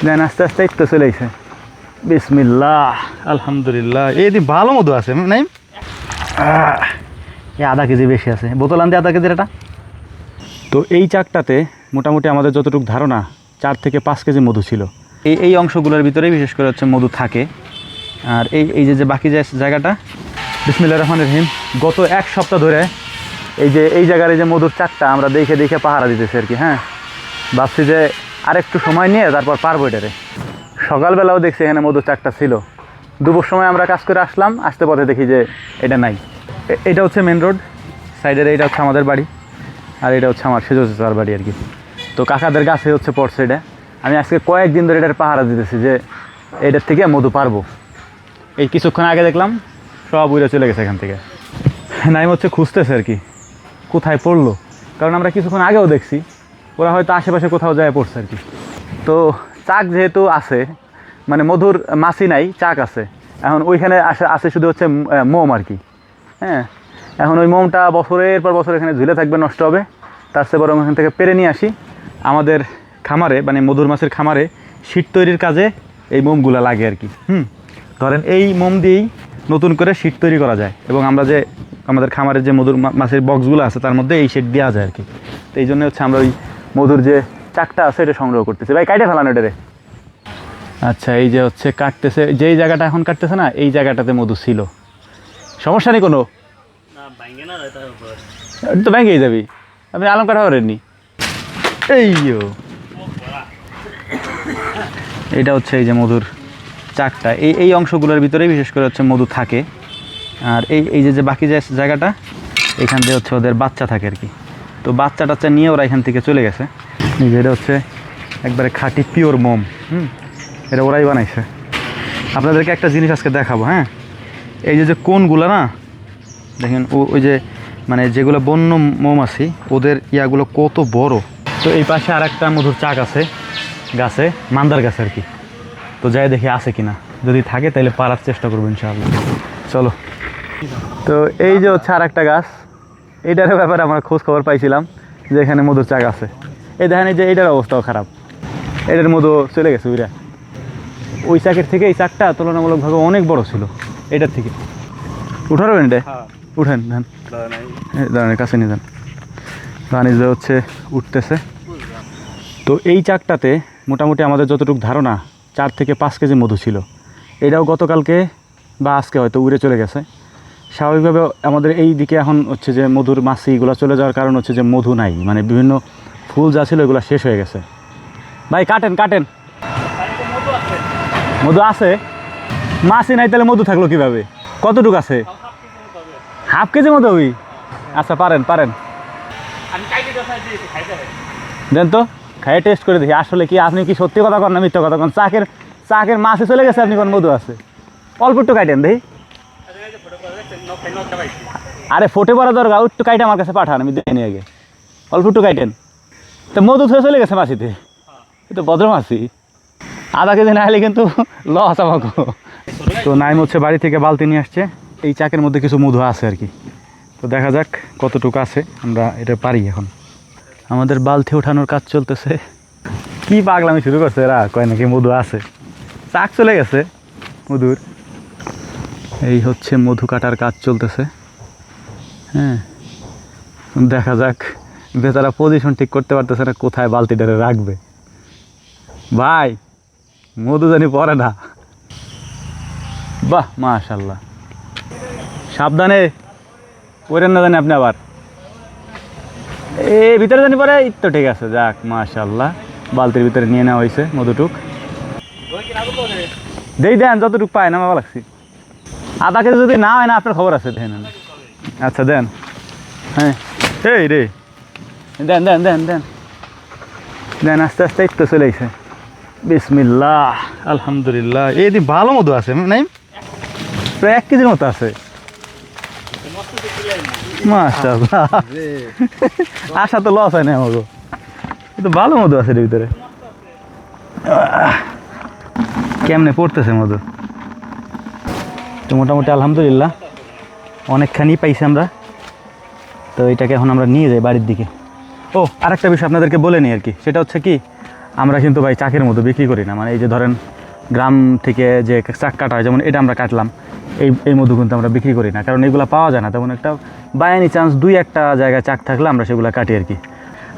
দেন আস্তে আস্তে তো চলে আইছে। বিসমিল্লাহ, আলহামদুলিল্লাহ। এই দিন ভালো মধু আছে নাই? এই আধা কেজি বেশি আছে, বোতল আনতে আধা কেজির এটা। তো এই চাকটাতে মোটামুটি আমাদের যতটুকু ধারণা 4 থেকে 5 কেজি মধু ছিল। এই অংশগুলোর ভিতরেই বিশেষ করে হচ্ছে মধু থাকে। আর এই যে বাকি যে জায়গাটা, বিসমিল্লাহির রহমানির রহিম, গত 1 সপ্তাহ ধরে এই জায়গার এই যে মধুর চাকটা আমরা দেখে দেখে পাহারা দিতেছি আর কি। হ্যাঁ, ভাবছি যে আরেকটু সময় নিয়ে তারপর পারবো এটারে। সকালবেলাও দেখছি এখানে মধুর চাকটা ছিল। দুপুর সময় আমরা কাজ করে আসলাম, আসতে পথে দেখি যে এটা নাই। এটা হচ্ছে মেন রোড সাইডের, এটা হচ্ছে আমাদের বাড়ি, আর এটা হচ্ছে আমার সেজো চাচার বাড়ি আর কি। তো কাকাদের গাছে হচ্ছে পড়ছে এটা। আমি আজকে কয়েকদিন ধরে এটার পাহারা দিতেছি যে এটার থেকে মধু পারবো। এই কিছুক্ষণ আগে দেখলাম সব উড়ে চলে গেছে এখান থেকে। নাইম হচ্ছে খুঁজতেছে আর কি কোথায় পড়লো, কারণ আমরা কিছুক্ষণ আগেও দেখছি ওরা হয়তো আশেপাশে কোথাও যায় পড়ছে আর কি। তো চাক যেহেতু আছে, মানে মধুর মাছি নাই, চাক আছে। এখন ওইখানে আছে শুধু হচ্ছে মোম আর কি। হ্যাঁ, এখন ওই মোমটা বছরের পর বছর এখানে ঝুলে থাকবে, নষ্ট হবে। তার চেয়ে বরং এখান থেকে পেরে নিয়ে আসি। আমাদের খামারে মানে মধুর মাছের খামারে শীট তৈরির কাজে এই মোমগুলো লাগে আর কি। ধরেন এই মোম দিয়েই নতুন করে শীট তৈরি করা যায়, এবং আমরা যে আমাদের খামারের যে মধুর মাছের বক্সগুলো আছে তার মধ্যে এই শীট দেওয়া যায় আর কি। তো এই জন্য হচ্ছে আমরা ওই মধুর যে চাকটা আছে এটা সংগ্রহ করতেছি। ভাই কাটে ফেলানো এটারে। আচ্ছা, এই যে হচ্ছে কাটতেছে, যেই জায়গাটা এখন কাটতেছে না, এই জায়গাটাতে মধু ছিল। সমস্যা নেই কোনো, তো ব্যাঙ্কেই যাবি। আপনি আলম কাটা করেননি? এটা হচ্ছে এই যে মধুর চাকটা, এই অংশগুলোর ভিতরেই বিশেষ করে হচ্ছে মধু থাকে। আর এই যে বাকি যে জায়গাটা, এখান দিয়ে হচ্ছে ওদের বাচ্চা থাকে আর কি। তো বাচ্চা টাচ্চা নিয়ে ওরা এখান থেকে চলে গেছে। এটা হচ্ছে একবারে খাঁটি পিওর মোম। এটা ওরাই বানাইছে। আপনাদেরকে একটা জিনিস আজকে দেখাবো। হ্যাঁ, এই যে কোনগুলো না দেখেন, ওই যে মানে যেগুলো বন্য মৌমাছি, ওদের ইয়াগুলো কত বড়। তো এই পাশে আর একটা মধুর চাক আছে গাছে, মান্দার গাছে আর কি। তো যাই দেখি আছে কিনা, যদি থাকে তাহলে পারার চেষ্টা করবো ইনশাআল্লাহ। চলো। তো এই যে হচ্ছে আর একটা গাছ, এইটার ব্যাপারে আমরা খোঁজ খবর পাইছিলাম যে এখানে মধুর চাক আছে। এই দেখেন, এই যে এইটার অবস্থাও খারাপ, এটার মধু চলে গেছে ওইটা। ওই চাকের থেকে এই চাকটা তুলনামূলকভাবে অনেক বড় ছিল এটার থেকে। উঠার এটা উঠেন, ধান দাঁড়ানোর কাছে নিয়ে যান। ধান হচ্ছে উঠতেছে। তো এই চাকটাতে মোটামুটি আমাদের যতটুকু ধারণা 4 থেকে 5 কেজি মধু ছিল। এটাও গতকালকে বা আজকে হয়তো উড়ে চলে গেছে। স্বাভাবিকভাবে আমাদের এই দিকে এখন হচ্ছে যে মধুর মাছিগুলো চলে যাওয়ার কারণ হচ্ছে যে মধু নাই, মানে বিভিন্ন ফুল যা ছিল এগুলো শেষ হয়ে গেছে। ভাই কাটেন কাটেন, মধু আছে? মাছি নাই তাহলে মধু থাকলো কিভাবে? কতটুকু আছে? হাফ কেজি মতো হই। আচ্ছা, পারেন পারেন, দেন তো খাইয়ে টেস্ট করে দেখি আসলে কি। আপনি কি সত্যি কথা কন না মিথ্যা কথা কন? চাকের মাছে চলে গেছে, আপনি কোন মধু আছে? অল্প একটু কাটেন দেখি। আরে ফোটে পড়া দরকার, একটু কাইটে আমার কাছে পাঠান, আমি দেখে নিই আগে। অল্প একটু কাটেন। তো মধু ধুয়ে চলে গেছে মাছিতে, এ তো ভদ্র মাছি। আধা কেজি না হলে কিন্তু লস আমাকে। তো নাইম হচ্ছে বাড়ি থেকে বালতি নিয়ে আসছে, এই চাকের মধ্যে কিছু মধু আছে আর কি। তো দেখা যাক কতটুকু আছে, আমরা এটা পারি এখন। আমাদের বালতি ওঠানোর কাজ চলতেছে। কি পাগলামি শুরু করছে এরা, কয় নাকি মধু আছে, চাক চলে গেছে মধুর। এই হচ্ছে মধু কাটার কাজ চলতেছে। হ্যাঁ, দেখা যাক, বেচারা পজিশন ঠিক করতে পারতেছে না কোথায় বালতিটারে রাখবে। ভাই মধু জানি পড়ে না। বাহ, মাশাল্লাহ, সাবধানে পড়েন না জানি আপনি আবার। এই ভিতরে জানি পরে, তো ঠিক আছে, যাক মাশাল্লাহ, বালতির ভিতরে নিয়ে নেওয়া হয়েছে মধুটুক। দেই দেন যতটুক পায় না, বাবা লাগছি। আধা কেজি যদি না হয় না, আপনার খবর আছে, দেন। আচ্ছা দেন। হ্যাঁ, এই রে, দেন দেন দেন দেন দেন, আস্তে আস্তে তো চলে আইছে। বিসমিল্লাহ, আলহামদুলিল্লাহ। এই দিন ভালো মধু আছে নাই? প্রায় 1 কেজির মতো আছে। মাশাআল্লাহ, আশা তো লস হয় না আমাকে। কিন্তু ভালো মধু আছে এর ভিতরে। কেমনে পড়তেছে মধু? তো মোটামুটি আলহামদুলিল্লাহ অনেকখানি পাইছি আমরা। তো এটাকে এখন আমরা নিয়ে যাই বাড়ির দিকে। ও আরেকটা বিষয় আপনাদেরকে বলে নিই আর কি, সেটা হচ্ছে কি, আমরা কিন্তু ভাই চাকের মধু বিক্রি করি না, মানে এই যে ধরেন গ্রাম থেকে যে চাক কাটা হয়, যেমন এটা আমরা কাটলাম, এই মধু কিন্তু আমরা বিক্রি করি না, কারণ এগুলো পাওয়া যায় না তেমন একটা। বাই এনি চান্স 2-1টা জায়গায় চাক থাকলে আমরা সেগুলো কাটি আর কি।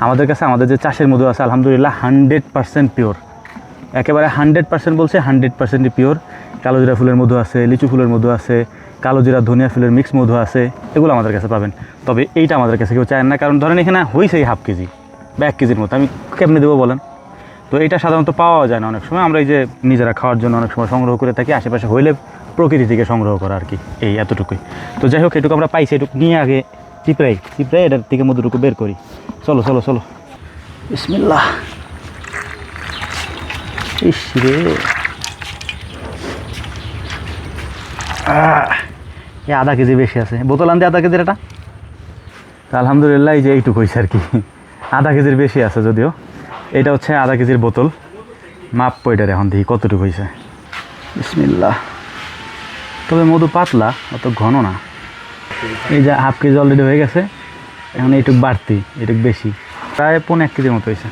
আমাদের কাছে আমাদের যে চাষের মধু আছে আলহামদুলিল্লাহ 100% পিওর, একেবারে 100% বলছে 100%ই পিওর। কালোজিরা ফুলের মধু আছে, লিচু ফুলের মধু আছে, কালোজিরা ধনিয়া ফুলের মিক্স মধু আছে, এগুলো আমাদের কাছে পাবেন। তবে এইটা আমাদের কাছে কেউ চায় না, কারণ ধরেন এখানে হয়েছে 1/2 কেজি বা 1 কেজির মতো, আমি কেমনি দেবো বলেন? তো এটা সাধারণত পাওয়া যায় না অনেক সময়, আমরা এই যে নিজেরা খাওয়ার জন্য অনেক সময় সংগ্রহ করে থাকি, আশেপাশে হইলে প্রকৃতি থেকে সংগ্রহ করা আর কি, এই এতটুকুই। তো যাই হোক, এটুকু আমরা পাইছি, এটুকু নিয়ে আগে চিপড়াই এটার থেকে মধুটুকু বের করি। চলো চলো চলো, বিসমিল্লাহ। ইস রে, এই 1/2 কেজি বেশি আছে, বোতল আনতে 1/2 কেজির এটা। আলহামদুলিল্লাহ এই যে এইটুকু হয়েছে আর কি, 1/2 কেজির বেশি আছে যদিও। এটা হচ্ছে 1/2 কেজির বোতল, মাপ পয়টার এখন দেখি কতটুকু হয়েছে। বিসমিল্লাহ। তবে মধু পাতলা, অত ঘন না। এই যে 1/2 কেজি অলরেডি হয়ে গেছে, এখন এইটুকু বাড়তি, এইটুকু বেশি, প্রায় 1.5 কেজির মতো হয়েছে।